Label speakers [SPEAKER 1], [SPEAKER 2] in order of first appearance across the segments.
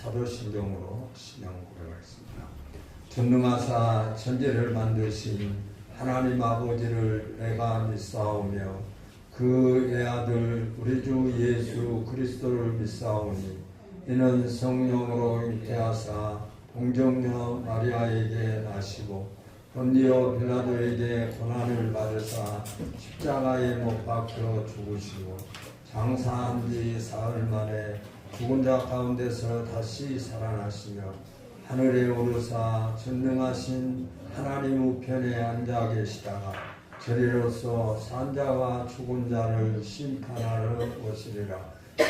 [SPEAKER 1] 사도신경으로 신앙 고백하겠습니다. 전능하사 천지를 만드신 하나님 아버지를 내가 믿사오며 그 외아들 우리 주 예수 그리스도를 믿사오니 이는 성령으로 잉태하사 동정녀 마리아에게 나시고 본디오 빌라도에게 고난을 받으사 십자가에 못 박혀 죽으시고 장사한 지 사흘 만에 죽은 자 가운데서 다시 살아나시며 하늘에 오르사 전능하신 하나님 우편에 앉아 계시다가 저리로서 산자와 죽은 자를 심판하러 오시리라.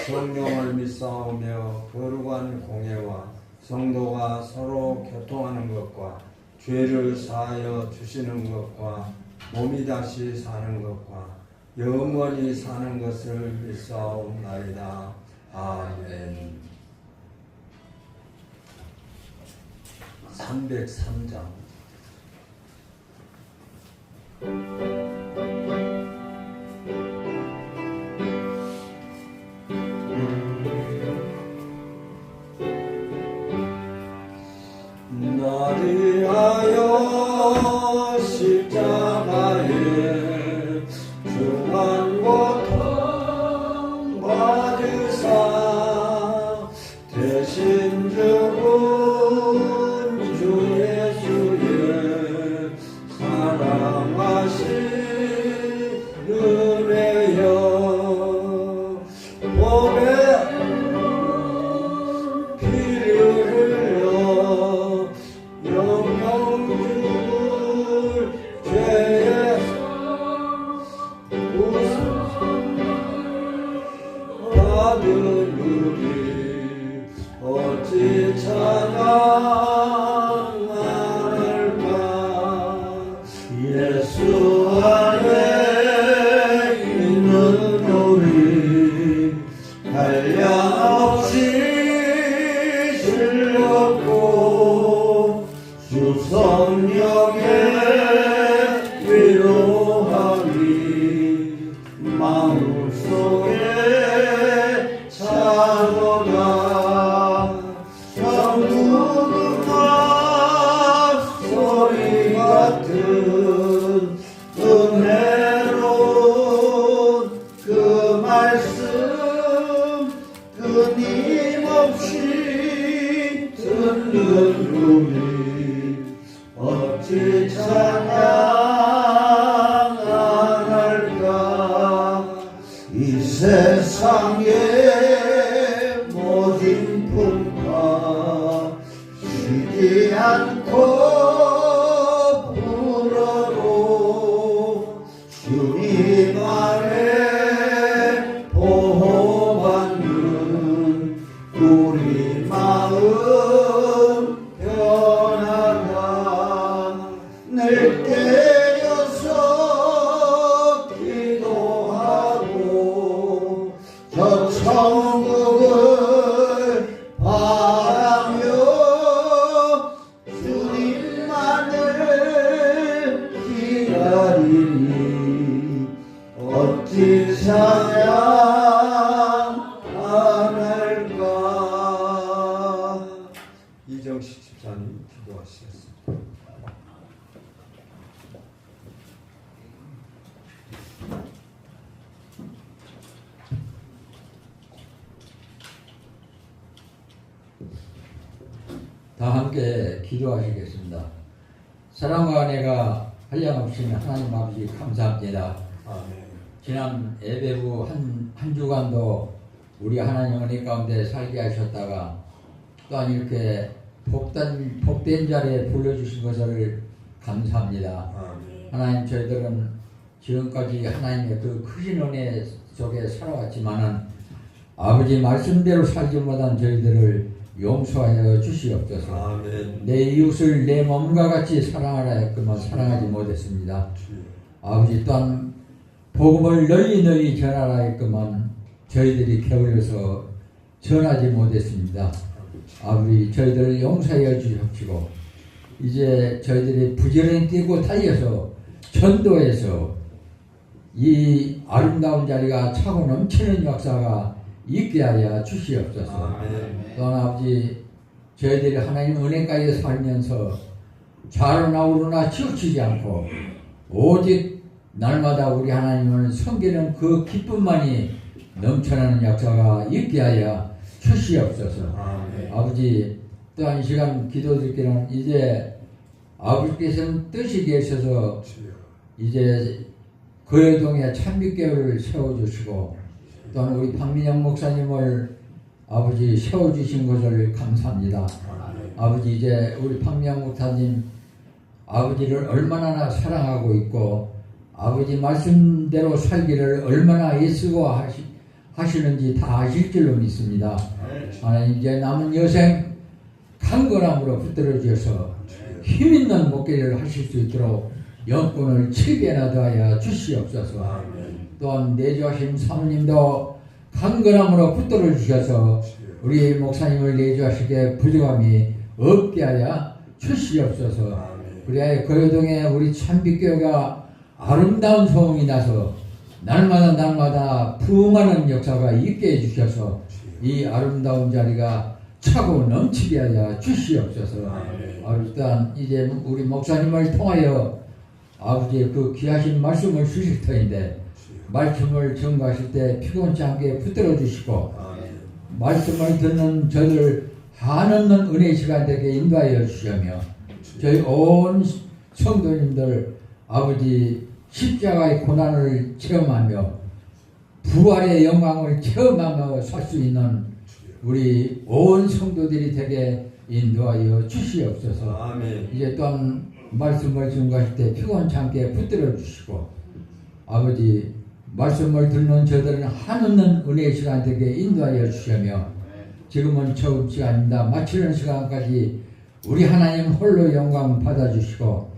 [SPEAKER 1] 성령을 믿사오며 거룩한 공예와 성도가 서로 교통하는 것과 죄를 사하여 주시는 것과 몸이 다시 사는 것과 영원히 사는 것을 믿사옵나이다. 아멘. 303장 나를 위하여 십자가에 중한 고통 받으사 대신 죽은 주 예수의 사랑하신 은혜여 몸에 피를 흘려 영영 죽을 죄에 받은 우리 어찌 찬양할까. 예수 안에 있는 우리 한량없이 즐겁고 주 성령의 위로하니 마음속에 차고가 천국음악 소리 같은 은혜로운 그 말씀 끊임없이 듣는 우리 어찌 찬양 안 할까. 이 세상의 모든 풍파 쉬지 않고 불어도 주님 안에 보호받는 우리 마음 변하다. 늘 깨어서 기도하고 저 천국을 바라며 주님만을 기다리니 어찌 찬양 안 할까. 이정식 집사님 기도하시겠습니다.
[SPEAKER 2] 다 함께 기도하시겠습니다. 사랑과 은혜가 한량없으신 하나님 아버지 감사합니다.
[SPEAKER 1] 아멘.
[SPEAKER 2] 지난 예배 후 한 주간도 우리 하나님 은혜 가운데 살게 하셨다가 또한 이렇게 복된 자리에 불러주신 것을 감사합니다.
[SPEAKER 1] 아멘.
[SPEAKER 2] 하나님, 저희들은 지금까지 하나님의 그 크신 은혜 속에 살아왔지만은 아버지 말씀대로 살지 못한 저희들을 용서하여 주시옵소서.
[SPEAKER 1] 아멘.
[SPEAKER 2] 내 이웃을 내 몸과 같이 사랑하라 했건만 사랑하지 못했습니다. 아버지, 또한 복음을 널리 전하라 했건만 저희들이 게을러서 전하지 못했습니다. 아버지, 저희들을 용서하여 주시옵시고 이제 저희들이 부지런히 뛰고 달려서 전도해서 이 아름다운 자리가 차고 넘치는 역사가 있게 하여 주시옵소서.
[SPEAKER 1] 아멘.
[SPEAKER 2] 또한 아버지 저희들이 하나님 은혜 가운데 살면서 좌로나 우로나 치우치지 않고 오직 날마다 우리 하나님을 섬기는 그 기쁨만이 넘쳐나는 역사가 있게 하여 주시옵소서.
[SPEAKER 1] 아멘.
[SPEAKER 2] 아버지 또한 이 시간 기도드리기는 이제 아버지께서는 뜻이 계셔서
[SPEAKER 1] 주여.
[SPEAKER 2] 이제 거여동에 찬빛교회를 세워주시고 또한 우리 박민영 목사님을 아버지 세워주신 것을 감사합니다.
[SPEAKER 1] 아멘.
[SPEAKER 2] 아버지 이제 우리 박민영 목사님 아버지를 얼마나 사랑하고 있고 아버지 말씀대로 살기를 얼마나 애쓰고 하시는지 다 아실 줄로 믿습니다. 하나님 이제 남은 여생 강건함으로 붙들어 주셔서 힘있는 목회를 하실 수 있도록 영권을 7배나 더하여 주시옵소서.
[SPEAKER 1] 아멘.
[SPEAKER 2] 또한 내주하신 사모님도 강건함으로 붙들어 주셔서 우리 목사님을 내주하시게 부족함이 없게 하여 주시옵소서.
[SPEAKER 1] 아멘.
[SPEAKER 2] 그리하여 거여동에 우리 참빛교회가 아름다운 소음이 나서 날마다 부흥하는 역사가 있게 해주셔서 이 아름다운 자리가 차고 넘치게 하여 주시옵소서.
[SPEAKER 1] 아멘.
[SPEAKER 2] 일단 이제 우리 목사님을 통하여 아버지의 그 귀하신 말씀을 주실 터인데 말씀을 전가하실 때 피곤치 않게 붙들어 주시고
[SPEAKER 1] 아멘.
[SPEAKER 2] 말씀을 듣는 저들 한없는 은혜 시간 되게 인도하여 주시며 저희 온 성도님들 아버지 십자가의 고난을 체험하며 부활의 영광을 체험하며 살 수 있는 우리 온 성도들이 되게 인도하여 주시옵소서.
[SPEAKER 1] 아멘.
[SPEAKER 2] 이제 또한 말씀을 증거할 때 피곤치 않게 붙들어 주시고 아버지 말씀을 듣는 저들은 한없는 은혜의 시간 되게 인도하여 주시며 지금은 처음 시간입니다. 마치는 시간까지 우리 하나님 홀로 영광 받아주시고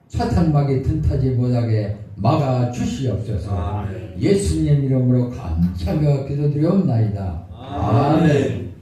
[SPEAKER 2] 사탄막이 틈타지 못하게 막아 주시옵소서.
[SPEAKER 1] 아멘.
[SPEAKER 2] 예수님 이름으로 감사하며 기도드리옵나이다. 아멘.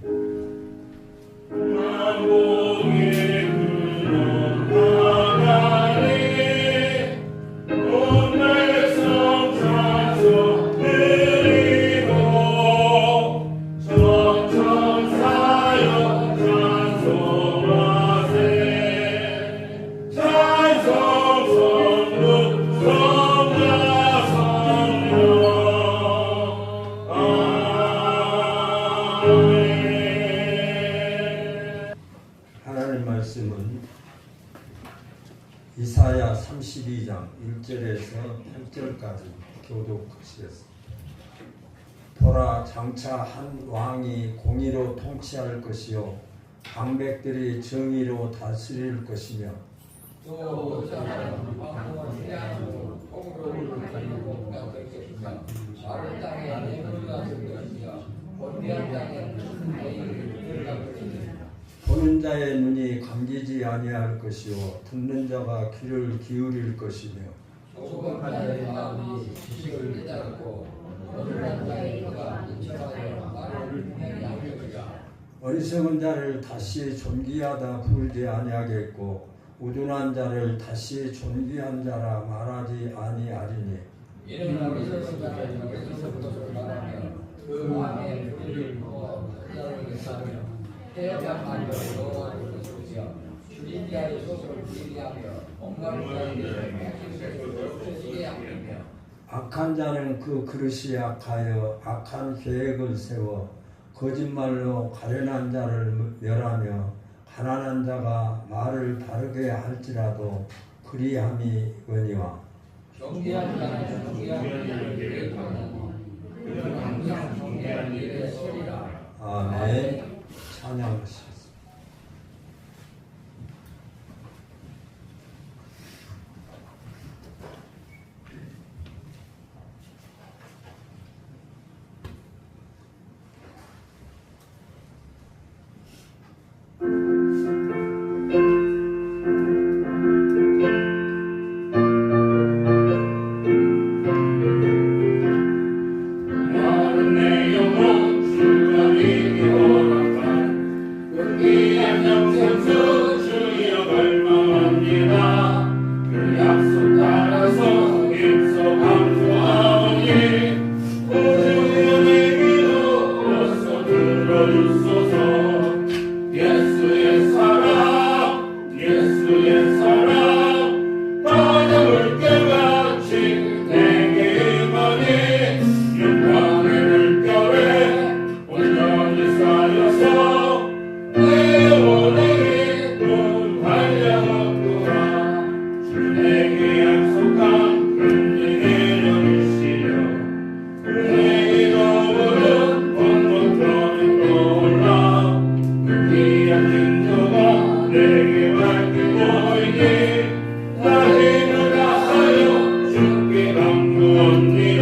[SPEAKER 1] 하나님 말씀은 이사야 32장 1절에서 8절까지 교독하시겠습니다. 보라, 장차 한 왕이 공의로 통치할 것이요 방백들이 정의로 다스릴 것이며
[SPEAKER 2] 또 왕궁을 해안으로 통로를 가리고 것이며 마른 땅에 내물가 될 것이며 번개한 땅에 큰 바위를 들어갈 것이며
[SPEAKER 1] 보는 자의 눈이 감기지 아니할 것이요 듣는 자가 귀를 기울일 것이며
[SPEAKER 2] 조금 자의 마음이 지식을 깨달았고 어른한 자의 혀가 인척하여 말을 분명히 하려니라.
[SPEAKER 1] 어리석은 자를 다시 존귀하다 부르지 아니하겠고 우둔한 자를 다시 존귀한 자라 말하지 아니하리니
[SPEAKER 2] 이는 어리석은 자를 여기서부터 말하며 그 마음에 불의를 부어 하나님을 사며 태어나며 여호와를 부르짖으며 줄인 자의 소설을 비리하며 엉가는 자에게 행실을 펼치게 하며
[SPEAKER 1] 악한 자는 그 그릇이 악하여 악한 계획을 세워 거짓말로 가련한 자를 멸하며 가난한 자가 말을 바르게 할지라도 그리함이거니와
[SPEAKER 2] 존귀한 자는 존귀한 일을 계획하느니 그는 항상 존귀한 일에 서리라.
[SPEAKER 1] 아멘. 찬양하시겠습니다.
[SPEAKER 3] 나는 내 영혼 주가 이겨 주옵소서. 예수의 사랑 예수의 사랑 바다 물결같이 내게 임하니 영광의 물결에 온전히 쌓여서 내 영혼의 기쁨 한량없구나. 주 내게 약속한 긍휼의 영이시여 내게 떠오른 번복처럼 떠올라 그 귀한 증거가 내게 밝게 보이니 나를 다하여 주께 강구합니다.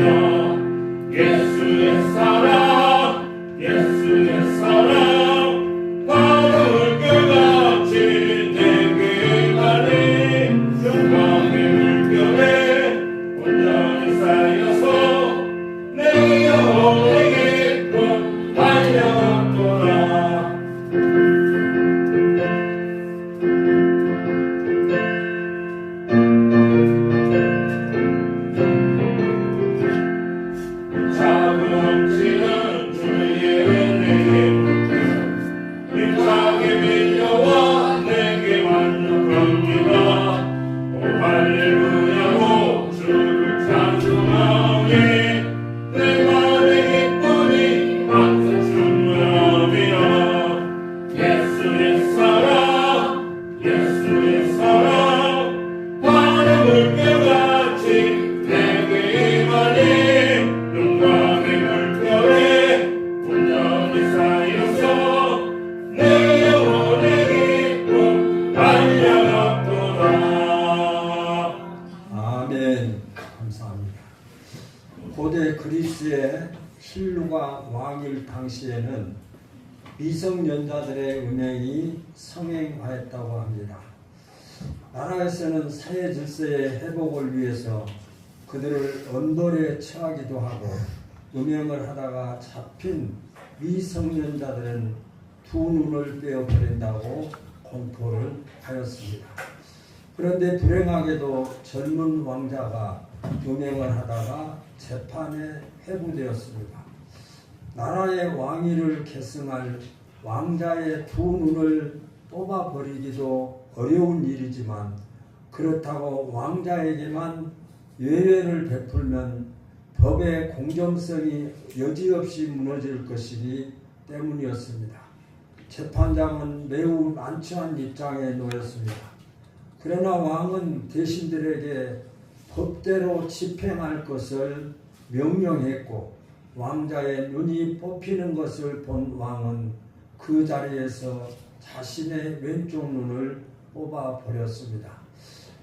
[SPEAKER 3] 예수의 사랑 예수의 사랑 바다 물결같이 내게 가니 영광의 물결에 온전히 쌓여서 내 영혼의 기쁨 한량없도다. 자고 넘치는 주의 은혜의 물결 힘차게 밀려와 내게 만족합니다. 오 할렐루야로 주를 찬송하오니 내 맘의 기쁨이 항상 충만함이라. 예수의 사랑 예수의 사랑 바다 물결같이 내게 임하니 영광의 물결에 온전히 쌓여서 내 영혼의 기쁨 한량없도다.
[SPEAKER 1] 아멘. 감사합니다. 고대 그리스의 힐루가 왕일 당시에는 미성년자들의 음행이 성행하였다고 합니다. 나라에서는 사회 질서의 회복을 위해서 그들을 언돌에 처하기도 하고 음행을 하다가 잡힌 미성년자들은 두 눈을 빼어버린다고 공포를 하였습니다. 그런데 불행하게도 젊은 왕자가 음행을 하다가 재판에 회부되었습니다. 나라의 왕위를 계승할 왕자의 두 눈을 뽑아버리기도 어려운 일이지만 그렇다고 왕자에게만 예외를 베풀면 법의 공정성이 여지없이 무너질 것이기 때문이었습니다. 재판장은 매우 난처한 입장에 놓였습니다. 그러나 왕은 대신들에게 법대로 집행할 것을 명령했고 왕자의 눈이 뽑히는 것을 본 왕은 그 자리에서 자신의 왼쪽 눈을 뽑아버렸습니다.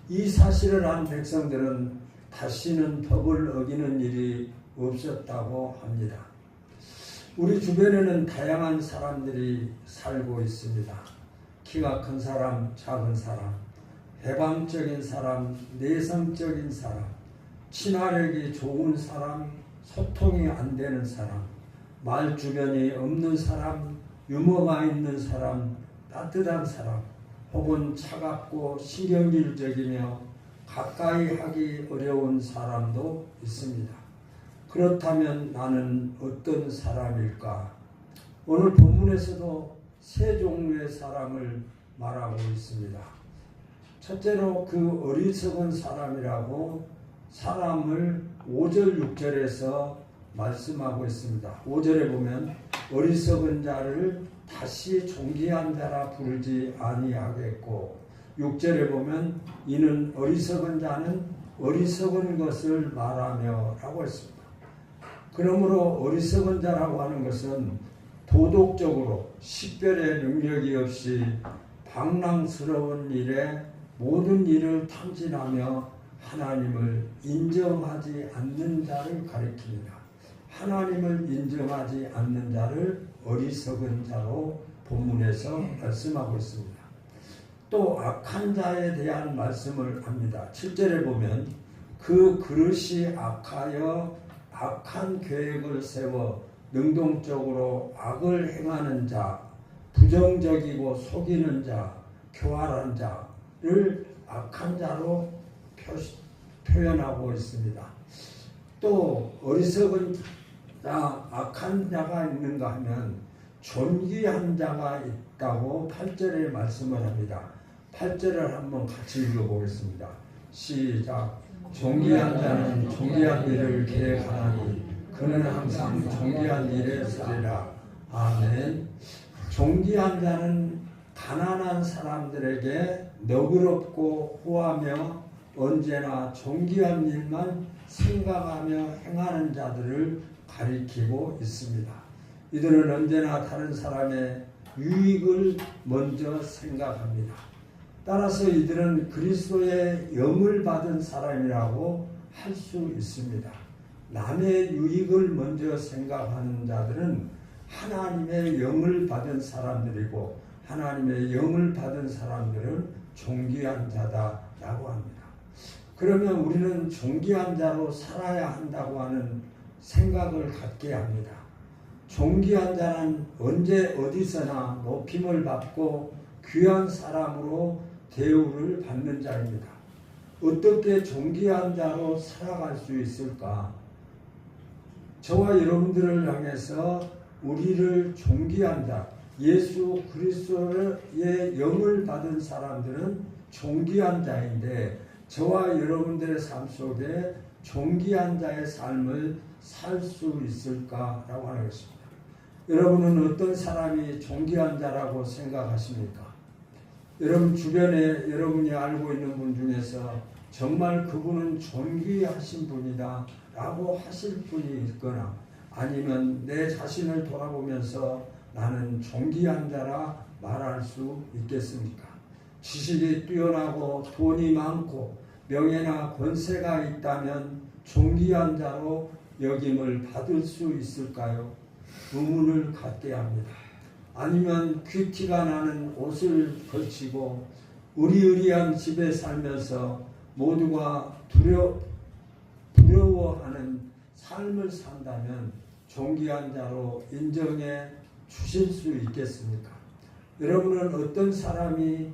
[SPEAKER 1] 이 사실을 안 백성들은 다시는 법을 어기는 일이 없었다고 합니다. 우리 주변에는 다양한 사람들이 살고 있습니다. 키가 큰 사람, 작은 사람, 해방적인 사람, 내성적인 사람, 친화력이 좋은 사람, 소통이 안 되는 사람, 말 주변이 없는 사람, 유머가 있는 사람, 따뜻한 사람, 혹은 차갑고 신경질적이며 가까이 하기 어려운 사람도 있습니다. 그렇다면 나는 어떤 사람일까? 오늘 본문에서도 세 종류의 사람을 말하고 있습니다. 첫째로 그 어리석은 사람이라고 사람을 5절 6절에서 말씀하고 있습니다. 5절에 보면 어리석은 자를 다시 존귀한 자라 부르지 아니하겠고 6절에 보면 이는 어리석은 자는 어리석은 것을 말하며 라고 했습니다. 그러므로 어리석은 자라고 하는 것은 도덕적으로 식별의 능력이 없이 방랑스러운 일에 모든 일을 탐진하며 하나님을 인정하지 않는 자를 가리킵니다. 하나님을 인정하지 않는 자를 어리석은 자로 본문에서 말씀하고 있습니다. 또 악한 자에 대한 말씀을 합니다. 7절에 보면 그 그릇이 악하여 악한 계획을 세워 능동적으로 악을 행하는 자, 부정적이고 속이는 자, 교활한 자를 악한 자로 표현하고 있습니다. 또 어리석은 자, 악한 자가 있는가 하면 존귀한 자가 있다고 8절에 말씀을 합니다. 8절을 한번 같이 읽어보겠습니다. 시작. 존귀한 자는 존귀한 일을 계획하나니 그는 항상 존귀한 일에 서리라. 아멘. 존귀한 자는 가난한 사람들에게 너그럽고 호하며 언제나 존귀한 일만 생각하며 행하는 자들을 가리키고 있습니다. 이들은 언제나 다른 사람의 유익을 먼저 생각합니다. 따라서 이들은 그리스도의 영을 받은 사람이라고 할 수 있습니다. 남의 유익을 먼저 생각하는 자들은 하나님의 영을 받은 사람들이고 하나님의 영을 받은 사람들은 존귀한 자다라고 합니다. 그러면 우리는 존귀한 자로 살아야 한다고 하는 생각을 갖게 합니다. 존귀한 자는 언제 어디서나 높임을 받고 귀한 사람으로 대우를 받는 자입니다. 어떻게 존귀한 자로 살아갈 수 있을까? 저와 여러분들을 향해서 우리를 존귀한 자, 예수 그리스도의 영을 받은 사람들은 존귀한 자인데 저와 여러분들의 삶 속에 존귀한 자의 삶을 살 수 있을까라고 하는 것입니다. 여러분은 어떤 사람이 존귀한 자라고 생각하십니까? 여러분 주변에 여러분이 알고 있는 분 중에서 정말 그분은 존귀하신 분이다 라고 하실 분이 있거나 아니면 내 자신을 돌아보면서 나는 존귀한 자라 말할 수 있겠습니까? 지식이 뛰어나고 돈이 많고 명예나 권세가 있다면 존귀한 자로 여김을 받을 수 있을까요? 의문을 갖게 합니다. 아니면 큐티가 나는 옷을 걸치고 의리의리한 집에 살면서 모두가 두려워하는 삶을 산다면 존귀한 자로 인정해 주실 수 있겠습니까? 여러분은 어떤 사람이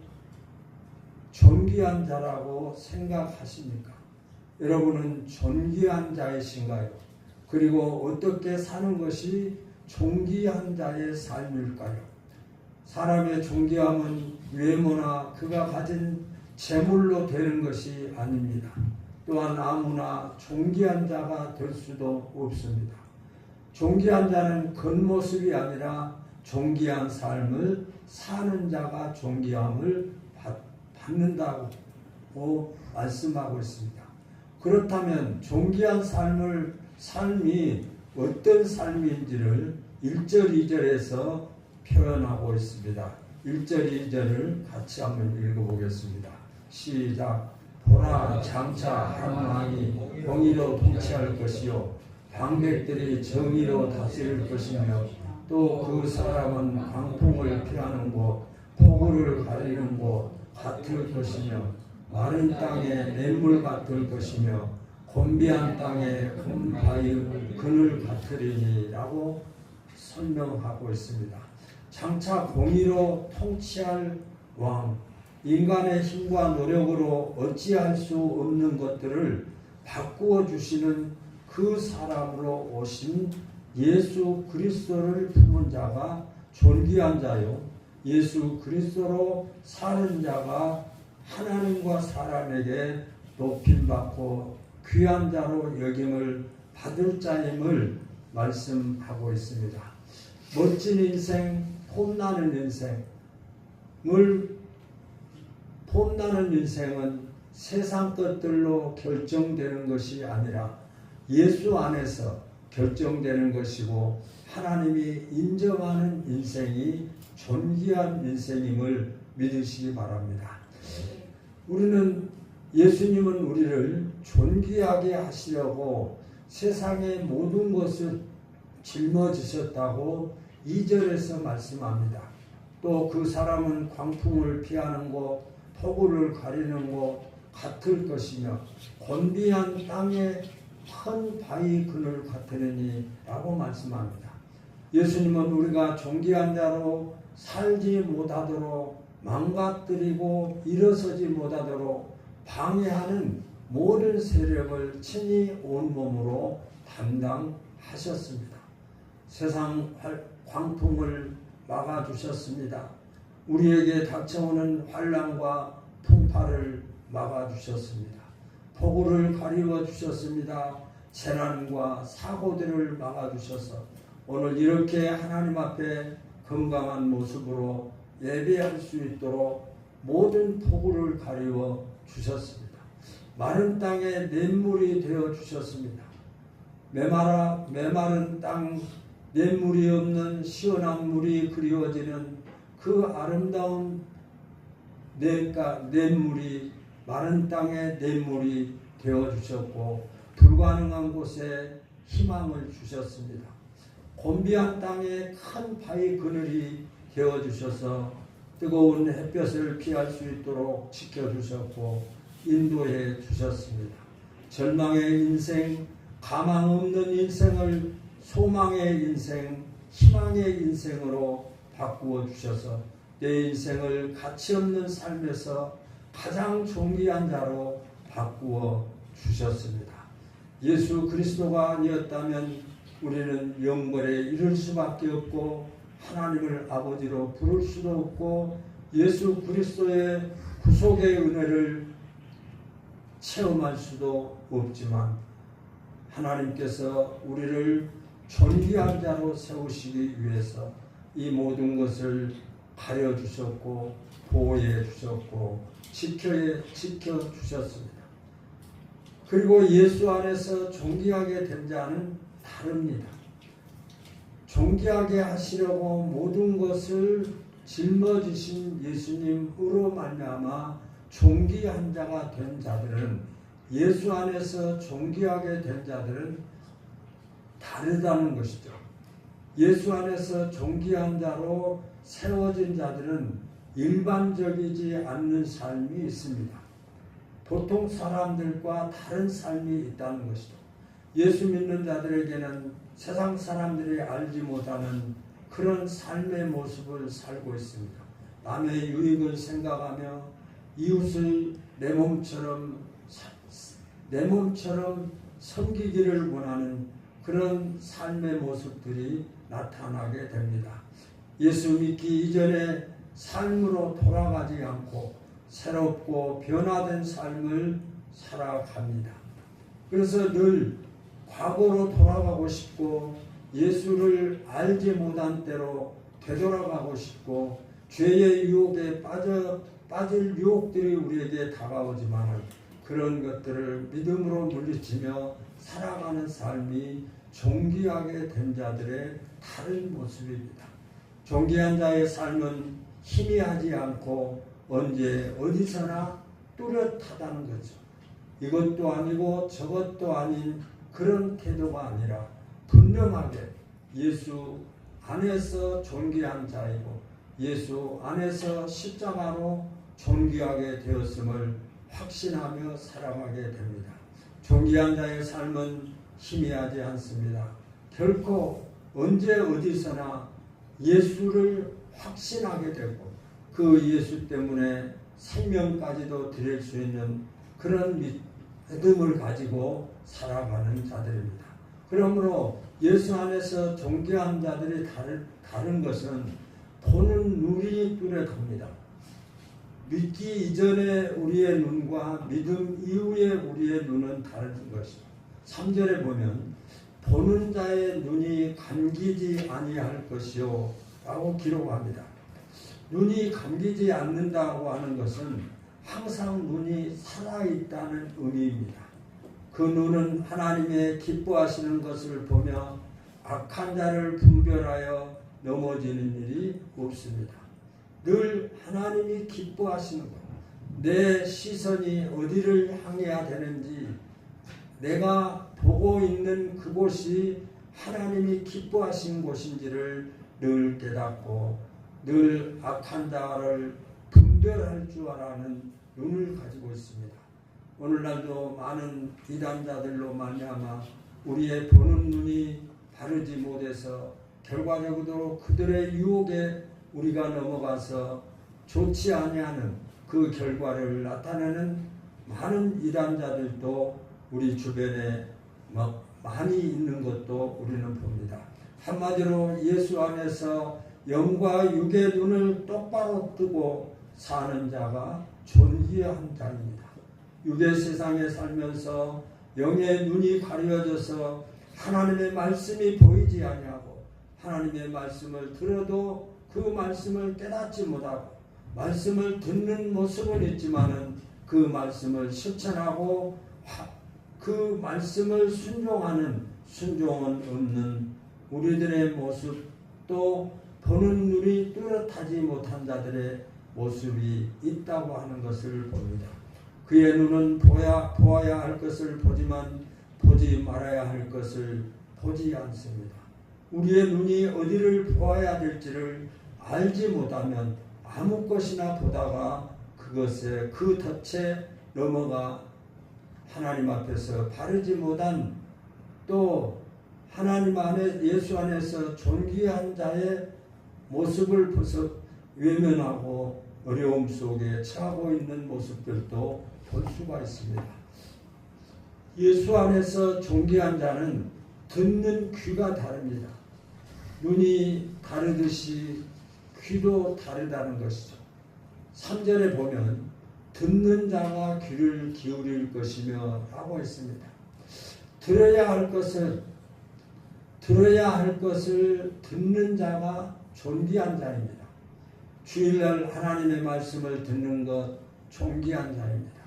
[SPEAKER 1] 존귀한 자라고 생각하십니까? 여러분은 존귀한 자이신가요? 그리고 어떻게 사는 것이 존귀한 자의 삶일까요? 사람의 존귀함은 외모나 그가 가진 재물로 되는 것이 아닙니다. 또한 아무나 존귀한 자가 될 수도 없습니다. 존귀한 자는 겉모습이 아니라 존귀한 삶을 사는 자가 존귀함을 받는다고 말씀하고 있습니다. 그렇다면 존귀한 삶이 어떤 삶인지를 1절, 2절에서 표현하고 있습니다. 1절, 2절을 같이 한번 읽어보겠습니다. 시작. 보라, 장차 한 왕이 공의로 통치할 것이요 방백들이 정의로 다스릴 것이며 또 그 사람은 광풍을 피하는 곳, 폭우를 가리는 곳 같을 것이며 마른 땅에 냇물 같을 것이며 곤비한 땅에 금바위 그늘 같으리니 라고 설명하고 있습니다. 장차 공의로 통치할 왕, 인간의 힘과 노력으로 어찌할 수 없는 것들을 바꾸어 주시는 그 사람으로 오신 예수 그리스도를 품은 자가 존귀한 자요, 예수 그리스도로 사는 자가 하나님과 사람에게 높임받고 귀한 자로 여김을 받을 자임을 말씀하고 있습니다. 멋진 인생, 폼나는 인생은 세상 것들로 결정되는 것이 아니라 예수 안에서 결정되는 것이고 하나님이 인정하는 인생이 존귀한 인생임을 믿으시기 바랍니다. 우리는 예수님은 우리를 존귀하게 하시려고 세상의 모든 것을 짊어지셨다고 2절에서 말씀합니다. 또 그 사람은 광풍을 피하는 곳, 폭우를 가리는 곳 같을 것이며 곤비한 땅에 큰 바위 그늘 같으니 라고 말씀합니다. 예수님은 우리가 존귀한 자로 살지 못하도록 망가뜨리고 일어서지 못하도록 방해하는 모든 세력을 친히 온몸으로 담당하셨습니다. 세상 광풍을 막아주셨습니다. 우리에게 닥쳐오는 환난과 풍파를 막아주셨습니다. 폭우를 가리워 주셨습니다. 재난과 사고들을 막아주셔서 오늘 이렇게 하나님 앞에 건강한 모습으로 예배할 수 있도록 모든 폭우를 가리워 주셨습니다. 마른 땅에 냇물이 되어 주셨습니다. 메마른 땅, 냇물이 없는 시원한 물이 그리워지는 그 아름다운 냇물이 마른 땅에 냇물이 되어 주셨고 불가능한 곳에 희망을 주셨습니다. 곤비한 땅에 큰 바위 그늘이 되어 주셔서 뜨거운 햇볕을 피할 수 있도록 지켜주셨고 인도해 주셨습니다. 절망의 인생, 가망 없는 인생을 소망의 인생, 희망의 인생으로 바꾸어 주셔서 내 인생을 가치 없는 삶에서 가장 존귀한 자로 바꾸어 주셨습니다. 예수 그리스도가 아니었다면 우리는 영벌에 이를 수밖에 없고 하나님을 아버지로 부를 수도 없고 예수 그리스도의 구속의 은혜를 체험할 수도 없지만 하나님께서 우리를 존귀한 자로 세우시기 위해서 이 모든 것을 가려주셨고 보호해 주셨고 지켜주셨습니다. 그리고 예수 안에서 존귀하게 된 자는 다릅니다. 존귀하게 하시려고 모든 것을 짊어지신 예수님으로 말미암아 존귀한 자가 된 자들은 예수 안에서 존귀하게 된 자들은 다르다는 것이죠. 예수 안에서 존귀한 자로 세워진 자들은 일반적이지 않는 삶이 있습니다. 보통 사람들과 다른 삶이 있다는 것이죠. 예수 믿는 자들에게는 세상 사람들이 알지 못하는 그런 삶의 모습을 살고 있습니다. 남의 유익을 생각하며 이웃을 내 몸처럼 섬기기를 원하는 그런 삶의 모습들이 나타나게 됩니다. 예수 믿기 이전에 삶으로 돌아가지 않고 새롭고 변화된 삶을 살아갑니다. 그래서 늘 과거로 돌아가고 싶고 예수를 알지 못한 때로 되돌아가고 싶고 죄의 유혹에 빠질 유혹들이 우리에게 다가오지만 그런 것들을 믿음으로 물리치며 살아가는 삶이 존귀하게 된 자들의 다른 모습입니다. 존귀한 자의 삶은 희미하지 않고 언제 어디서나 뚜렷하다는 거죠. 이것도 아니고 저것도 아닌 그런 태도가 아니라 분명하게 예수 안에서 존귀한 자이고 예수 안에서 십자가로 존귀하게 되었음을 확신하며 살아가게 됩니다. 존귀한 자의 삶은 희미하지 않습니다. 결코 언제 어디서나 예수를 확신하게 되고 그 예수 때문에 생명까지도 드릴 수 있는 그런 믿음을 가지고 살아가는 자들입니다. 그러므로 예수 안에서 존귀한 자들이 다른 것은 보는 눈이 뚜렷합니다. 믿기 이전에 우리의 눈과 믿음 이후에 우리의 눈은 다른 것이죠. 3절에 보면 보는 자의 눈이 감기지 아니할 것이요 라고 기록합니다. 눈이 감기지 않는다고 하는 것은 항상 눈이 살아있다는 의미입니다. 그 눈은 하나님의 기뻐하시는 것을 보며 악한 자를 분별하여 넘어지는 일이 없습니다. 늘 하나님이 기뻐하시는 것, 내 시선이 어디를 향해야 되는지 내가 보고 있는 그곳이 하나님이 기뻐하신 곳인지를 늘 깨닫고 늘 악한 자를 분별할 줄 아는 눈을 가지고 있습니다. 오늘날도 많은 이단자들로 말미암아 우리의 보는 눈이 바르지 못해서 결과적으로 그들의 유혹에 우리가 넘어가서 좋지 아니하는 그 결과를 나타내는 많은 이단자들도 우리 주변에 많이 있는 것도 우리는 봅니다. 한마디로 예수 안에서 영과 육의 눈을 똑바로 뜨고 사는 자가 존귀한 자입니다. 육의 세상에 살면서 영의 눈이 가려져서 하나님의 말씀이 보이지 아니하고 하나님의 말씀을 들어도 그 말씀을 깨닫지 못하고 말씀을 듣는 모습은 있지만은 그 말씀을 실천하고 그 말씀을 순종은 없는 우리들의 모습, 또 보는 눈이 뚜렷하지 못한 자들의 모습이 있다고 하는 것을 봅니다. 그의 눈은 보아야 할 것을 보지만 보지 말아야 할 것을 보지 않습니다. 우리의 눈이 어디를 보아야 될지를 알지 못하면 아무 것이나 보다가 그것에 그 덫에 넘어가 하나님 앞에서 바르지 못한, 또 하나님 안에 예수 안에서 존귀한 자의 모습을 외면하고 어려움 속에 처하고 있는 모습들도 볼 수가 있습니다. 예수 안에서 존귀한 자는 듣는 귀가 다릅니다. 눈이 다르듯이 귀도 다르다는 것이죠. 3절에 보면 듣는 자가 귀를 기울일 것이며 라고 했습니다. 들어야 할 것을 듣는 자가 존귀한 자입니다. 주일날 하나님의 말씀을 듣는 것 존귀한 자입니다.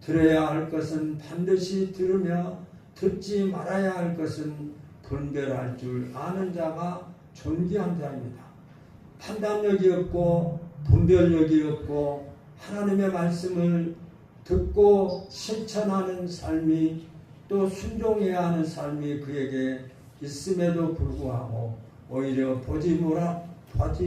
[SPEAKER 1] 들어야 할 것은 반드시 들으며 듣지 말아야 할 것은 분별할 줄 아는 자가 존귀한 자입니다. 판단력이 없고 분별력이 없고 하나님의 말씀을 듣고 실천하는 삶이, 또 순종해야 하는 삶이 그에게 있음에도 불구하고 오히려 보지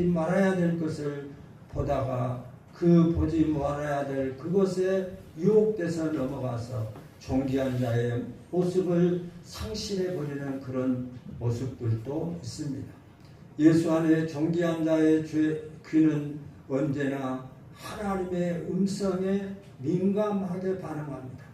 [SPEAKER 1] 말아야 될 것을 보다가 그 보지 말아야 될 그것에 유혹돼서 넘어가서 존귀한 자의 모습을 상실해버리는 그런 모습들도 있습니다. 예수 안에 존귀한 자의 귀는 언제나 하나님의 음성에 민감하게 반응합니다.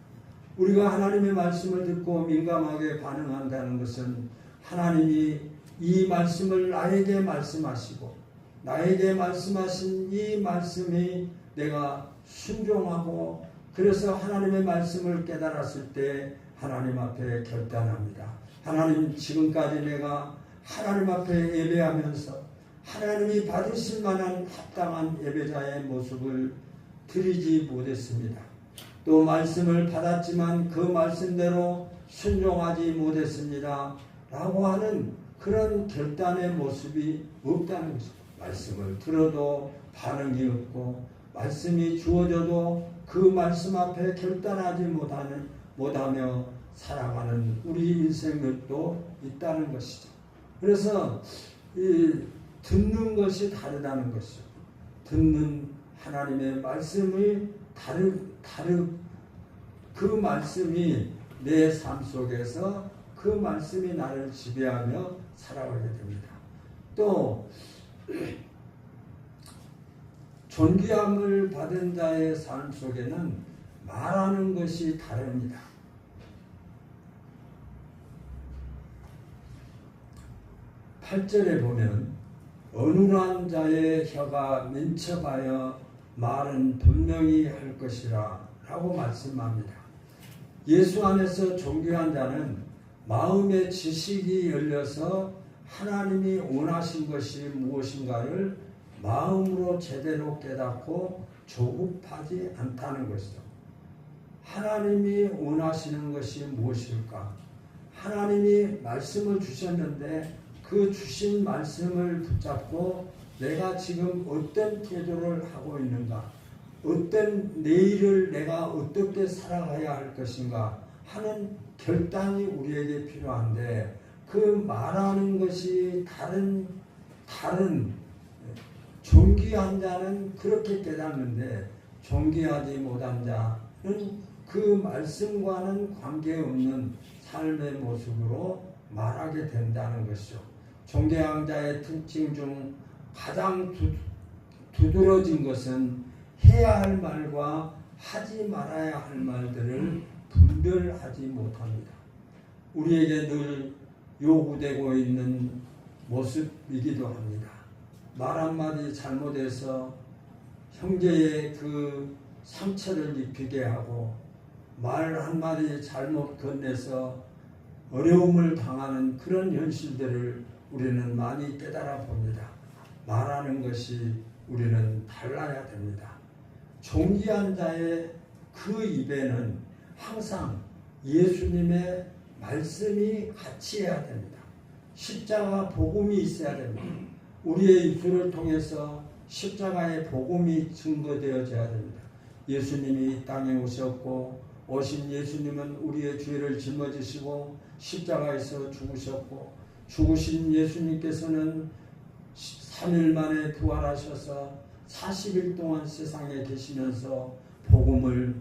[SPEAKER 1] 우리가 하나님의 말씀을 듣고 민감하게 반응한다는 것은 하나님이 이 말씀을 나에게 말씀하시고 나에게 말씀하신 이 말씀이 내가 순종하고 그래서 하나님의 말씀을 깨달았을 때 하나님 앞에 결단합니다. 하나님, 지금까지 내가 하나님 앞에 예배하면서 하나님이 받으실 만한 합당한 예배자의 모습을 드리지 못했습니다. 또 말씀을 받았지만 그 말씀대로 순종하지 못했습니다 라고 하는 그런 결단의 모습이 없다는 것입니다. 말씀을 들어도 반응이 없고 말씀이 주어져도 그 말씀 앞에 결단하지 못하며 살아가는 우리 인생들도 있다는 것이죠. 그래서 듣는 것이 다르다는 것이죠. 듣는 하나님의 말씀이 그 말씀이 내 삶 속에서 그 말씀이 나를 지배하며 살아가게 됩니다. 또 존귀함을 받은 자의 삶 속에는 말하는 것이 다릅니다. 8절에 보면 어눌한 자의 혀가 민첩하여 말은 분명히 할 것이라 라고 말씀합니다. 예수 안에서 존귀한 자는 마음의 지식이 열려서 하나님이 원하신 것이 무엇인가를 마음으로 제대로 깨닫고 조급하지 않다는 것이죠. 하나님이 원하시는 것이 무엇일까? 하나님이 말씀을 주셨는데 그 주신 말씀을 붙잡고 내가 지금 어떤 태도를 하고 있는가, 어떤 내일을 내가 어떻게 살아가야 할 것인가 하는 결단이 우리에게 필요한데, 그 말하는 것이 다른 존귀한 자는 그렇게 깨닫는데 존귀하지 못한 자는 그 말씀과는 관계없는 삶의 모습으로 말하게 된다는 것이죠. 존귀한 자의 특징 중 가장 두드러진 것은 해야 할 말과 하지 말아야 할 말들을 분별하지 못합니다. 우리에게 늘 요구되고 있는 모습이기도 합니다. 말 한마디 잘못해서 형제의 그 상처를 입히게 하고 말 한마디 잘못 건네서 어려움을 당하는 그런 현실들을 우리는 많이 깨달아 봅니다. 말하는 것이 우리는 달라야 됩니다. 존귀한 자의 그 입에는 항상 예수님의 말씀이 같이 해야 됩니다. 십자가 복음이 있어야 됩니다. 우리의 입술을 통해서 십자가의 복음이 증거되어져야 됩니다. 예수님이 이 땅에 오셨고 오신 예수님은 우리의 죄를 짊어지시고 십자가에서 죽으셨고 죽으신 예수님께서는 3일 만에 부활하셔서 40일 동안 세상에 계시면서 복음을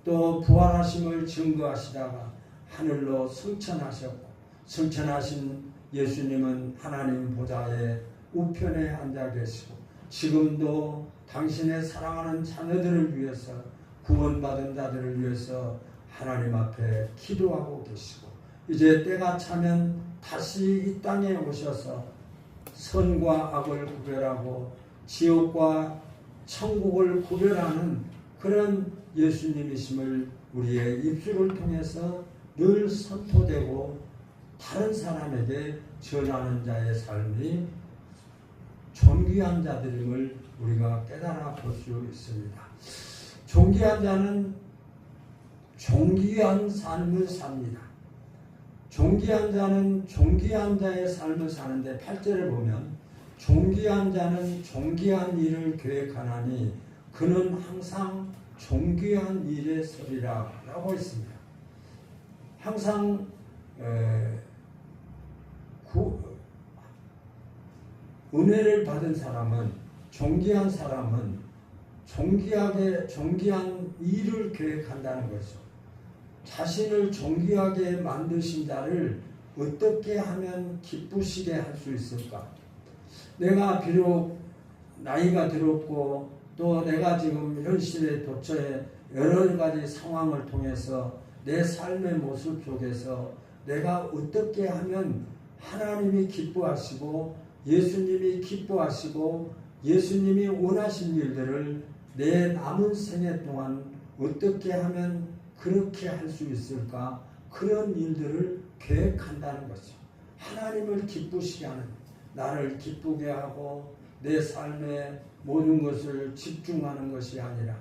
[SPEAKER 1] 또 부활하심을 증거하시다가 하늘로 승천하셨고 승천하신 예수님은 하나님 보좌의 우편에 앉아 계시고 지금도 당신의 사랑하는 자녀들을 위해서 구원받은 자들을 위해서 하나님 앞에 기도하고 계시고 이제 때가 차면 다시 이 땅에 오셔서 선과 악을 구별하고 지옥과 천국을 구별하는 그런 예수님이심을 우리의 입술을 통해서 늘 선포되고 다른 사람에게 전하는 자의 삶이 존귀한 자들임을 우리가 깨달아 볼 수 있습니다. 존귀한 자는 존귀한 삶을 삽니다. 존귀한 자는 존귀한 자의 삶을 사는데 8절에 보면 존귀한 자는 존귀한 일을 계획하나니 그는 항상 존귀한 일에 서리라 라고 했습니다. 항상 은혜를 받은 사람은 존귀한 사람은 존귀한 일을 계획한다는 것이죠. 자신을 존귀하게 만드신 자를 어떻게 하면 기쁘시게 할 수 있을까? 내가 비록 나이가 들었고 또 내가 지금 현실에 도처에 여러 가지 상황을 통해서 내 삶의 모습 속에서 내가 어떻게 하면 하나님이 기뻐하시고 예수님이 기뻐하시고 예수님이 원하신 일들을 내 남은 생애 동안 어떻게 하면 그렇게 할 수 있을까? 그런 일들을 계획한다는 것이죠. 하나님을 기쁘시게 하는, 나를 기쁘게 하고 내 삶의 모든 것을 집중하는 것이 아니라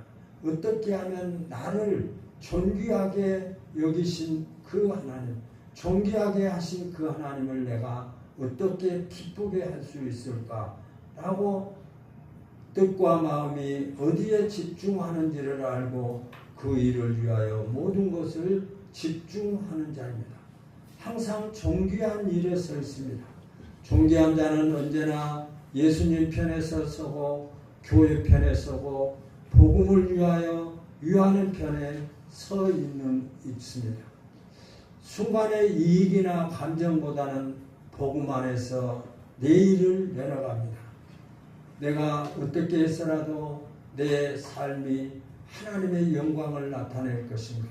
[SPEAKER 1] 어떻게 하면 나를 존귀하게 여기신 그 하나님, 존귀하게 하신 그 하나님을 내가 어떻게 기쁘게 할 수 있을까? 라고 뜻과 마음이 어디에 집중하는지를 알고 그 일을 위하여 모든 것을 집중하는 자입니다. 항상 존귀한 일에 서 있습니다. 존귀한 자는 언제나 예수님 편에 서고 교회 편에 서고 복음을 위하여 위하는 편에 서 있습니다. 순간의 이익이나 감정보다는 복음 안에서 내 일을 내려갑니다. 내가 어떻게 해서라도 내 삶이 하나님의 영광을 나타낼 것인가?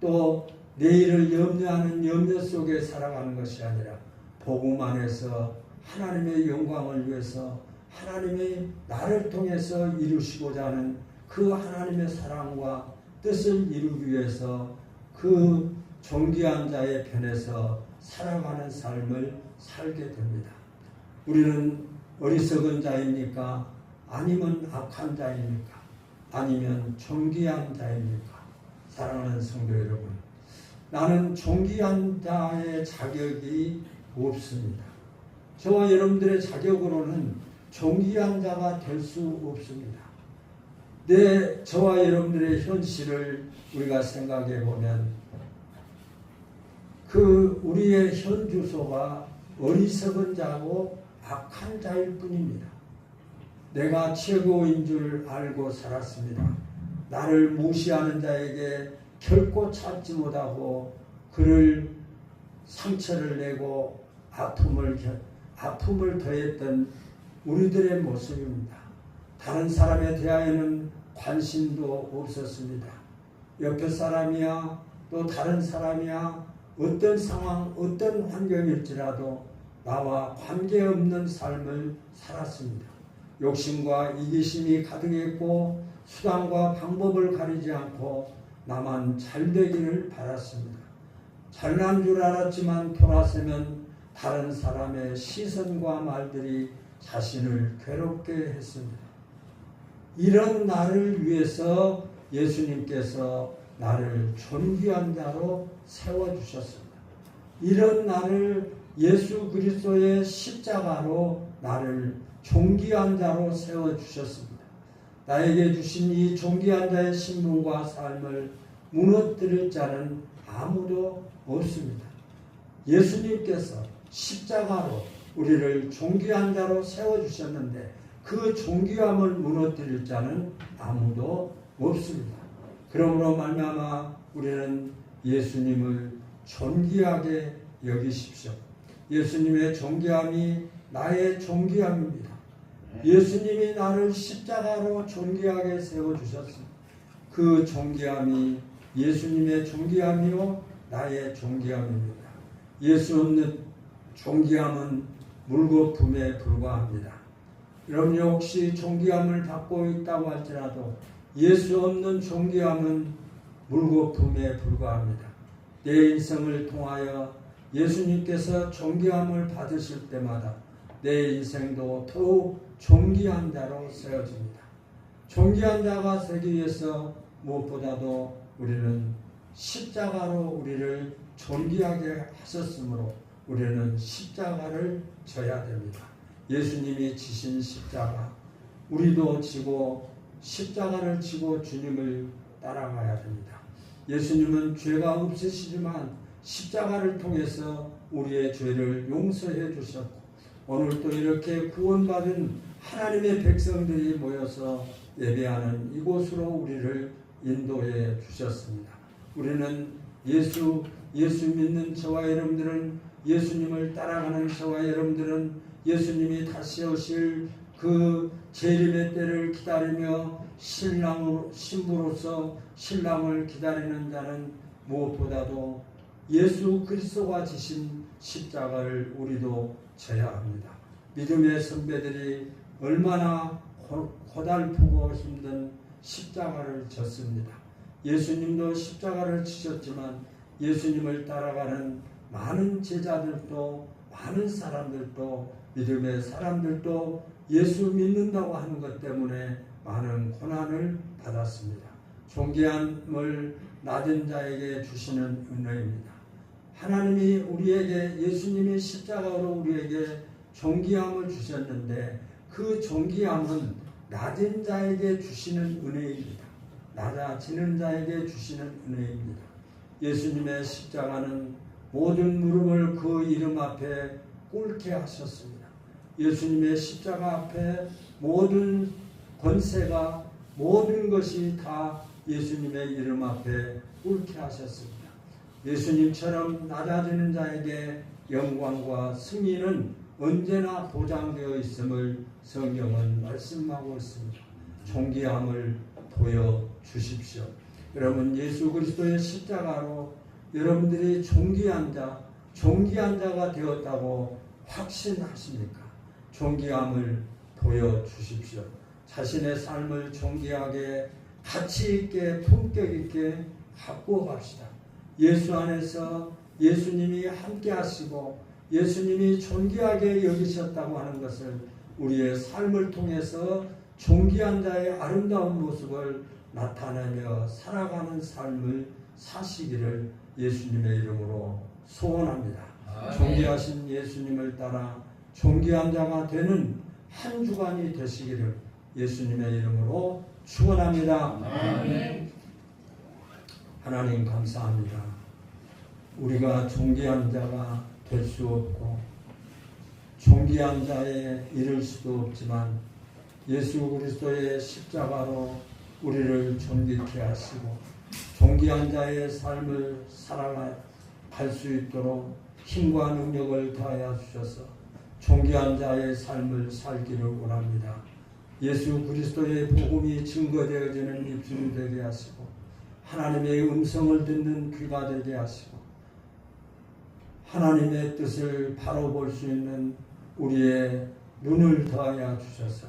[SPEAKER 1] 또 내일을 염려하는 염려 속에 살아가는 것이 아니라 복음 안에서 하나님의 영광을 위해서 하나님이 나를 통해서 이루시고자 하는 그 하나님의 사랑과 뜻을 이루기 위해서 그 존귀한 자의 편에서 살아가는 삶을 살게 됩니다. 우리는 어리석은 자입니까? 아니면 악한 자입니까? 아니면 존귀한 자입니까? 사랑하는 성도 여러분, 나는 존귀한 자의 자격이 없습니다. 저와 여러분들의 자격으로는 존귀한 자가 될 수 없습니다. 저와 여러분들의 현실을 우리가 생각해 보면 우리의 현 주소가 어리석은 자고 악한 자일 뿐입니다. 내가 최고인 줄 알고 살았습니다. 나를 무시하는 자에게 결코 찾지 못하고 그를 상처를 내고 아픔을 더했던 우리들의 모습입니다. 다른 사람에 대하여는 관심도 없었습니다. 옆에 사람이야 또 다른 사람이야 어떤 상황 어떤 환경일지라도 나와 관계없는 삶을 살았습니다. 욕심과 이기심이 가득했고 수단과 방법을 가리지 않고 나만 잘되기를 바랐습니다. 잘난 줄 알았지만 돌아서면 다른 사람의 시선과 말들이 자신을 괴롭게 했습니다. 이런 나를 위해서 예수님께서 나를 존귀한 자로 세워주셨습니다. 이런 나를 예수 그리스도의 십자가로 나를 존귀한 자로 세워주셨습니다. 나에게 주신 이 존귀한 자의 신분과 삶을 무너뜨릴 자는 아무도 없습니다. 예수님께서 십자가로 우리를 존귀한 자로 세워주셨는데 그 존귀함을 무너뜨릴 자는 아무도 없습니다. 그러므로 말미암아 우리는 예수님을 존귀하게 여기십시오. 예수님의 존귀함이 나의 존귀함입니다. 예수님이 나를 십자가로 존귀하게 세워주셨습니다. 그 존귀함이 예수님의 존귀함이요 나의 존귀함입니다. 예수 없는 존귀함은 물거품에 불과합니다. 여러분이 혹시 존귀함을 받고 있다고 할지라도 예수 없는 존귀함은 물거품에 불과합니다. 내 인생을 통하여 예수님께서 존귀함을 받으실 때마다 내 인생도 더욱 존귀한 자로 세워집니다. 존귀한 자가 되기 위해서 무엇보다도 우리는 십자가로 우리를 존귀하게 하셨으므로 우리는 십자가를 져야 됩니다. 예수님이 지신 십자가, 우리도 지고 십자가를 지고 주님을 따라가야 됩니다. 예수님은 죄가 없으시지만 십자가를 통해서 우리의 죄를 용서해 주셨고 오늘 또 이렇게 구원받은 하나님의 백성들이 모여서 예배하는 이곳으로 우리를 인도해 주셨습니다. 우리는 예수 믿는 저와 여러분들은 예수님을 따라가는 저와 여러분들은 예수님이 다시 오실 그 재림의 때를 기다리며 신부로서 신랑을 기다리는 자는 무엇보다도 예수 그리스도가 지신 십자가를 우리도 져야 합니다. 믿음의 선배들이 얼마나 고달프고 힘든 십자가를 졌습니다. 예수님도 십자가를 지셨지만 예수님을 따라가는 많은 제자들도 많은 사람들도 믿음의 사람들도 예수 믿는다고 하는 것 때문에 많은 고난을 받았습니다. 존귀함을 낮은 자에게 주시는 은혜입니다. 하나님이 우리에게 예수님이 십자가로 우리에게 존귀함을 주셨는데 그 존귀함은 낮은 자에게 주시는 은혜입니다. 낮아지는 자에게 주시는 은혜입니다. 예수님의 십자가는 모든 무릎을 그 이름 앞에 꿇게 하셨습니다. 예수님의 십자가 앞에 모든 권세가 모든 것이 다 예수님의 이름 앞에 꿇게 하셨습니다. 예수님처럼 낮아지는 자에게 영광과 승리는 언제나 보장되어 있음을 성경은 말씀하고 있습니다. 존귀함을 보여주십시오. 여러분 예수 그리스도의 십자가로 여러분들이 존귀한 자가 되었다고 확신하십니까? 존귀함을 보여주십시오. 자신의 삶을 존귀하게 가치 있게 품격 있게 갖고 갑시다. 예수 안에서 예수님이 함께 하시고 예수님이 존귀하게 여기셨다고 하는 것을 우리의 삶을 통해서 존귀한 자의 아름다운 모습을 나타내며 살아가는 삶을 사시기를 예수님의 이름으로 소원합니다. 존귀하신 예수님을 따라 존귀한 자가 되는 한 주간이 되시기를 예수님의 이름으로 축원합니다. 하나님 감사합니다. 우리가 존귀한 자가 될 수 없고 존귀한 자에 이를 수도 없지만 예수 그리스도의 십자가로 우리를 존귀케 하시고 존귀한 자의 삶을 살아갈 수 있도록 힘과 능력을 더하여 주셔서 존귀한 자의 삶을 살기를 원합니다. 예수 그리스도의 복음이 증거되어지는 입술이 되게 하시고 하나님의 음성을 듣는 귀가 되게 하시고 하나님의 뜻을 바로 볼 수 있는 우리의 눈을 더하여 주셔서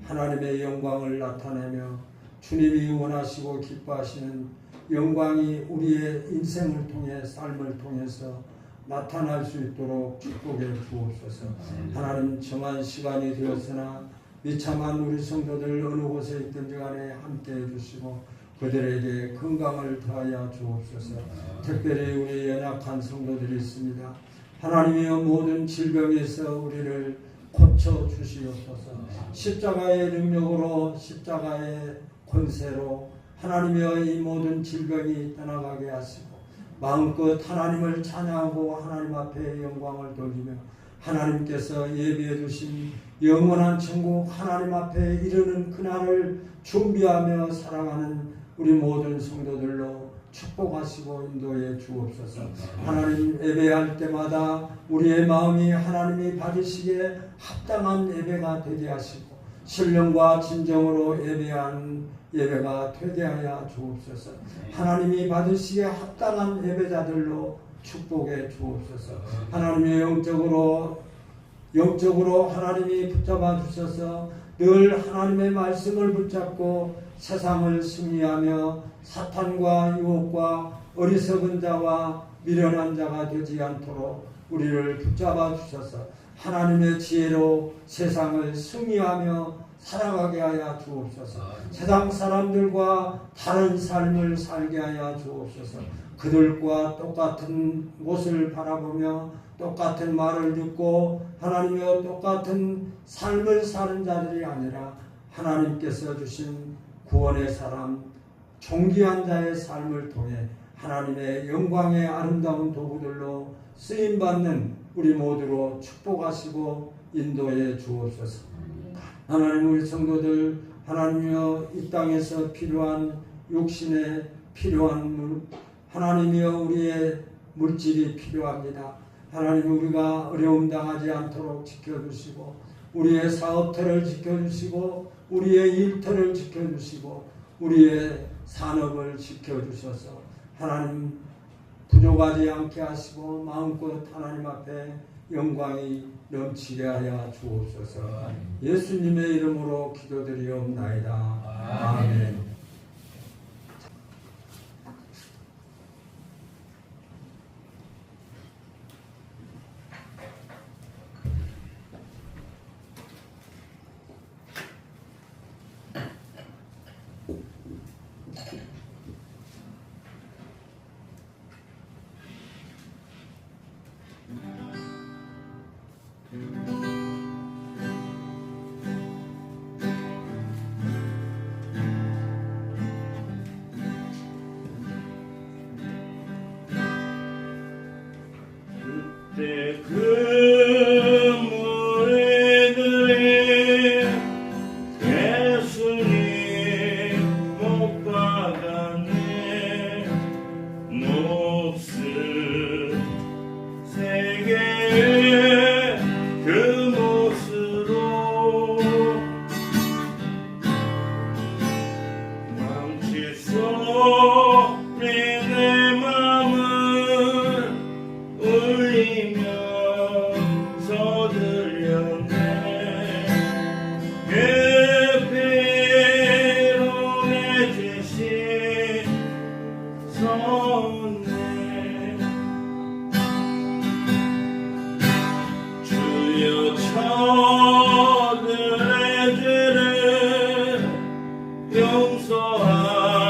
[SPEAKER 1] 하나님의 영광을 나타내며 주님이 원하시고 기뻐하시는 영광이 우리의 인생을 통해 삶을 통해서 나타날 수 있도록 축복해 주옵소서. 하나님 정한 시간이 되었으나 미참한 우리 성도들 어느 곳에 있든지 간에 함께해 주시고 그들에게 건강을 더하여 주옵소서. 특별히 우리 연약한 성도들이 있습니다. 하나님이여 모든 질병에서 우리를 고쳐 주시옵소서. 십자가의 능력으로 십자가의 권세로 하나님이여 이 모든 질병이 떠나가게 하시고 마음껏 하나님을 찬양하고 하나님 앞에 영광을 돌리며 하나님께서 예비해 주신 영원한 천국 하나님 앞에 이르는 그날을 준비하며 살아가는 우리 모든 성도들로 축복하시고 인도해 주옵소서. 하나님 예배할 때마다 우리의 마음이 하나님이 받으시기에 합당한 예배가 되게 하시고 신령과 진정으로 예배한 예배가 되게 하여 주옵소서. 하나님이 받으시기에 합당한 예배자들로 축복해 주옵소서. 하나님의 영적으로 하나님이 붙잡아 주셔서 늘 하나님의 말씀을 붙잡고 세상을 승리하며 사탄과 유혹과 어리석은 자와 미련한 자가 되지 않도록 우리를 붙잡아 주셔서 하나님의 지혜로 세상을 승리하며 살아가게 하여 주옵소서. 세상 사람들과 다른 삶을 살게 하여 주옵소서. 그들과 똑같은 곳을 바라보며 똑같은 말을 듣고 하나님의 똑같은 삶을 사는 자들이 아니라 하나님께서 주신 구원의 사람, 존귀한 자의 삶을 통해 하나님의 영광의 아름다운 도구들로 쓰임받는 우리 모두로 축복하시고 인도해 주옵소서. 하나님 우리 성도들 하나님이여 이 땅에서 필요한 육신에 필요한 하나님이여 우리의 물질이 필요합니다. 하나님 우리가 어려움 당하지 않도록 지켜주시고 우리의 사업터를 지켜주시고 우리의 일터를 지켜주시고 우리의 산업을 지켜주셔서 하나님 부족하지 않게 하시고 마음껏 하나님 앞에 영광이 넘치게 하여 주옵소서. 예수님의 이름으로 기도드리옵나이다. 아멘.
[SPEAKER 3] 그때 그 무리들이 예수님 못 박았네. 몹쓸 세계의 그 못으로 망치 소리 내 맘을 울리면서 들렸네. 그 피로 내 죄신 섰네. 주여 저들의 죄를 용서하여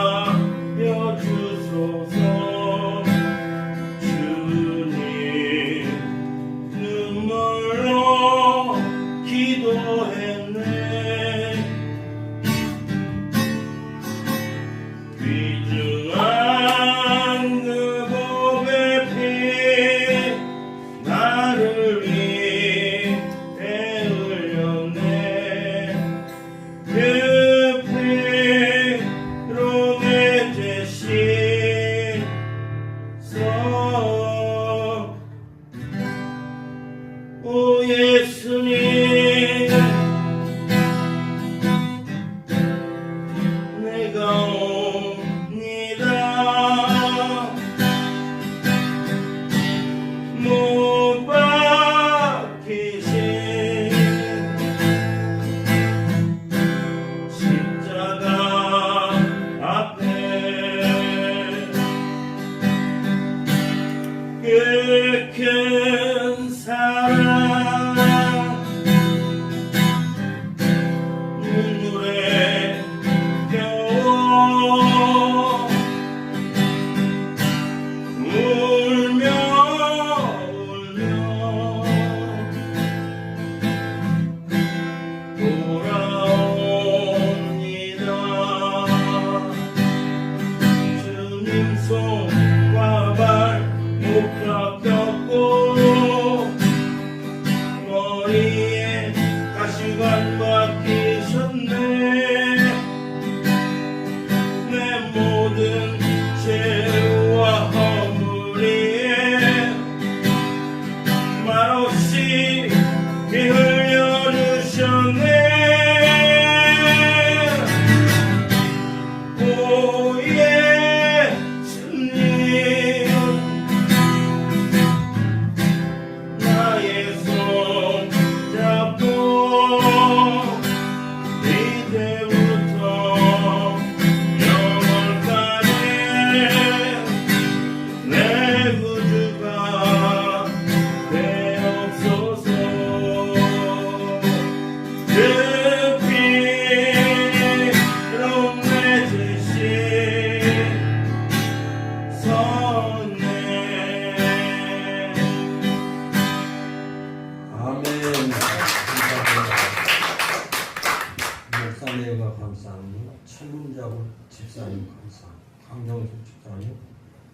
[SPEAKER 1] 감사합니다. 천문자국 집사님 감사. 강정수 집사님,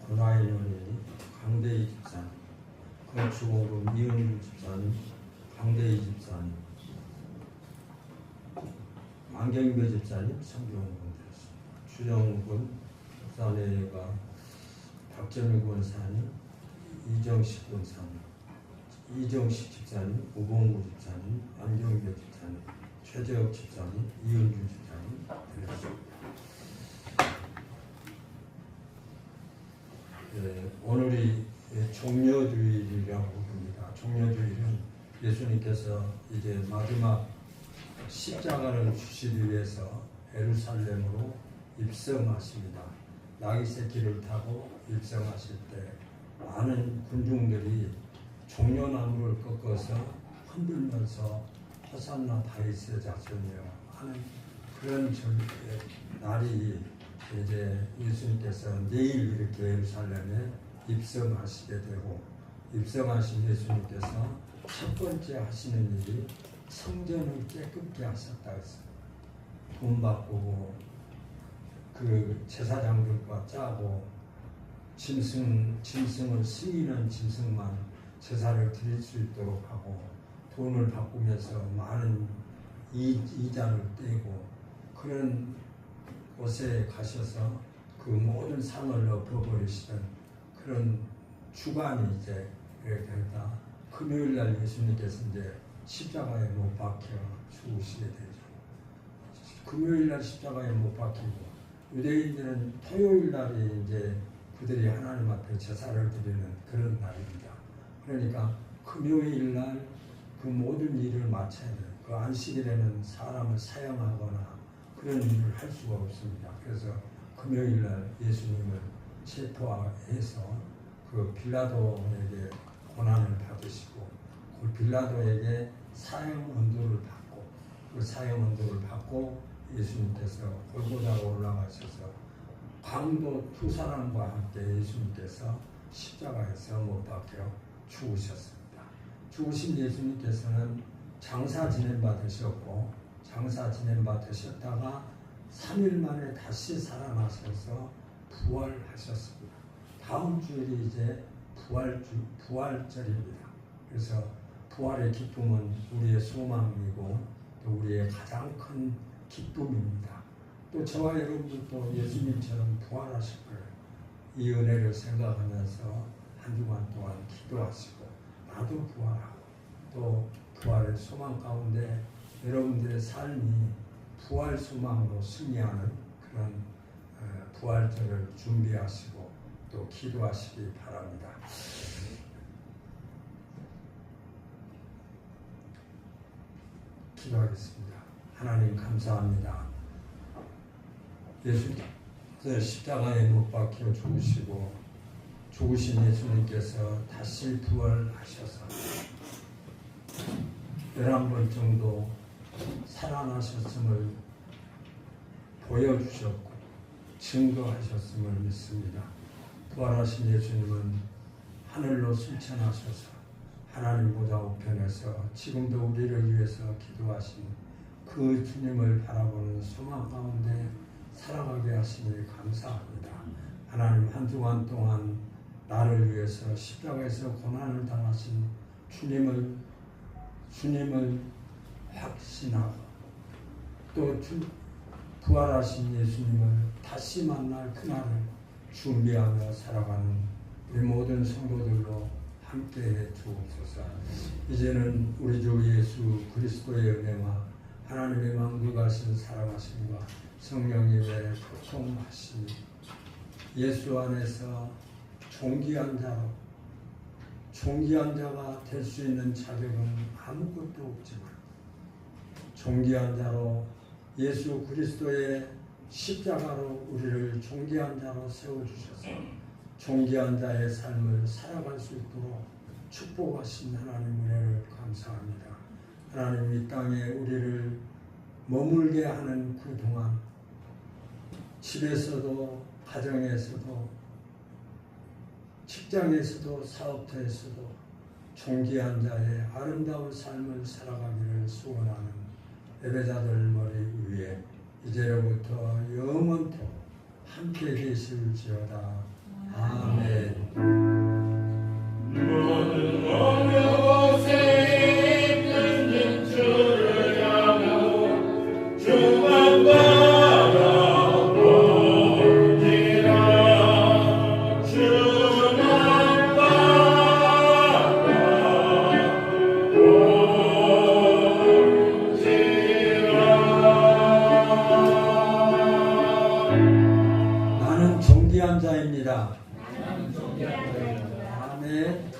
[SPEAKER 1] 고나인 원인이 강대희 집사님, 건축원금 이은주 집사님, 강대희 집사님, 안경배 집사님, 성경원 되었습니다. 추정군 목사님과 박정일 권사님, 이정식 권사님, 이정식 집사님, 우봉구 집사님, 안경배 집사님, 최재혁 집사님, 이은주 집사님 되었습니다. 오늘이 종려주일이라고 합니다. 종려주일은 예수님께서 이제 마지막 십자가를 주시기 위해서 예루살렘으로 입성하십니다. 나귀 새끼를 타고 입성하실 때 많은 군중들이 종려나무를 꺾어서 흔들면서 호산나 다윗의 자손이여 하는 그런 날이 이제 예수님께서 내일 이렇게 예루살렘에 입성하시게 되고, 입성하신 예수님께서 첫 번째 하시는 일이 성전을 깨끗게 하셨다 했어요. 돈 바꾸고 그 제사장들과 짜고 짐승을 승인한 짐승만 제사를 드릴 수 있도록 하고, 돈을 바꾸면서 많은 이자를 떼고 그런 곳에 가셔서 그 모든 상을 엎어버리시던 그런 주간이 이제 되다 금요일 날 예수님께서 이제 십자가에 못 박혀 죽으시게 되죠. 금요일 날 십자가에 못 박히고, 유대인들은 토요일 날이 이제 그들이 하나님 앞에 제사를 드리는 그런 날입니다. 그러니까 금요일 날 그 모든 일을 마쳐야 돼요. 그 안식일에는 사람을 사형하거나 그런 일을 할 수가 없습니다. 그래서 금요일 날 예수님을 체포해서 그 빌라도에게 고난을 받으시고, 그 빌라도에게 사형 언도를 받고, 그 사형 언도를 받고 예수님께서 골고다로 올라가셔서 강도 두 사람과 함께 예수님께서 십자가에서 못 박혀 죽으셨습니다. 죽으신 예수님께서는 장사 지낸 바 되셨고, 장사 지낸 바 되셨다가 3일 만에 다시 살아나셔서 부활하셨습니다. 다음 주일이 이제 부활절입니다. 그래서 부활의 기쁨은 우리의 소망이고 또 우리의 가장 큰 기쁨입니다. 또 저와 여러분들도 예수님처럼 부활하실 거예요. 이 은혜를 생각하면서 한 주간 동안 기도하시고, 나도 부활하고 또 부활의 소망 가운데 여러분들의 삶이 부활 소망으로 승리하는 그런 부활절을 준비하시고 또 기도하시기 바랍니다. 기도하겠습니다. 하나님 감사합니다. 예수님께서 십자가에 못 박혀 죽으시고, 죽으신 예수님께서 다시 부활하셔서 11번 정도 살아나셨음을 보여주셨고 증거하셨음을 믿습니다. 부활하신 예수님은 하늘로 승천하셔서 하나님 보좌 우편에서 지금도 우리를 위해서 기도하신 그 주님을 바라보는 소망 가운데 살아가게 하시니 감사합니다. 하나님, 한 주간 동안 나를 위해서 십자가에서 고난을 당하신 주님을 확신하고 또 부활하신 예수님을 다시 만날 그날을 준비하며 살아가는 우리 모든 성도들로 함께해 주옵소서. 이제는 우리 주 예수 그리스도의 은혜와 하나님의 만국하신 사랑하심과 성령님의 교통하심이 예수 안에서 존귀한 자가 될 수 있는 자격은 아무것도 없지만 존귀한 자로 예수 그리스도의 십자가로 우리를 존귀한 자로 세워주셔서 존귀한 자의 삶을 살아갈 수 있도록 축복하신 하나님 은혜를 감사합니다. 하나님, 이 땅에 우리를 머물게 하는 그 동안 집에서도 가정에서도 직장에서도 사업터에서도 존귀한 자의 아름다운 삶을 살아가기를 소원하는 예배자들 머리 위에 이제로부터 영원토록 함께 계실지어다. 아멘.
[SPEAKER 3] 모든 어려움에 끊긴 주를 향하고 주만 바라보리라. 주만 바라보리라.
[SPEAKER 1] 나는 존귀한 자입니다. 아멘.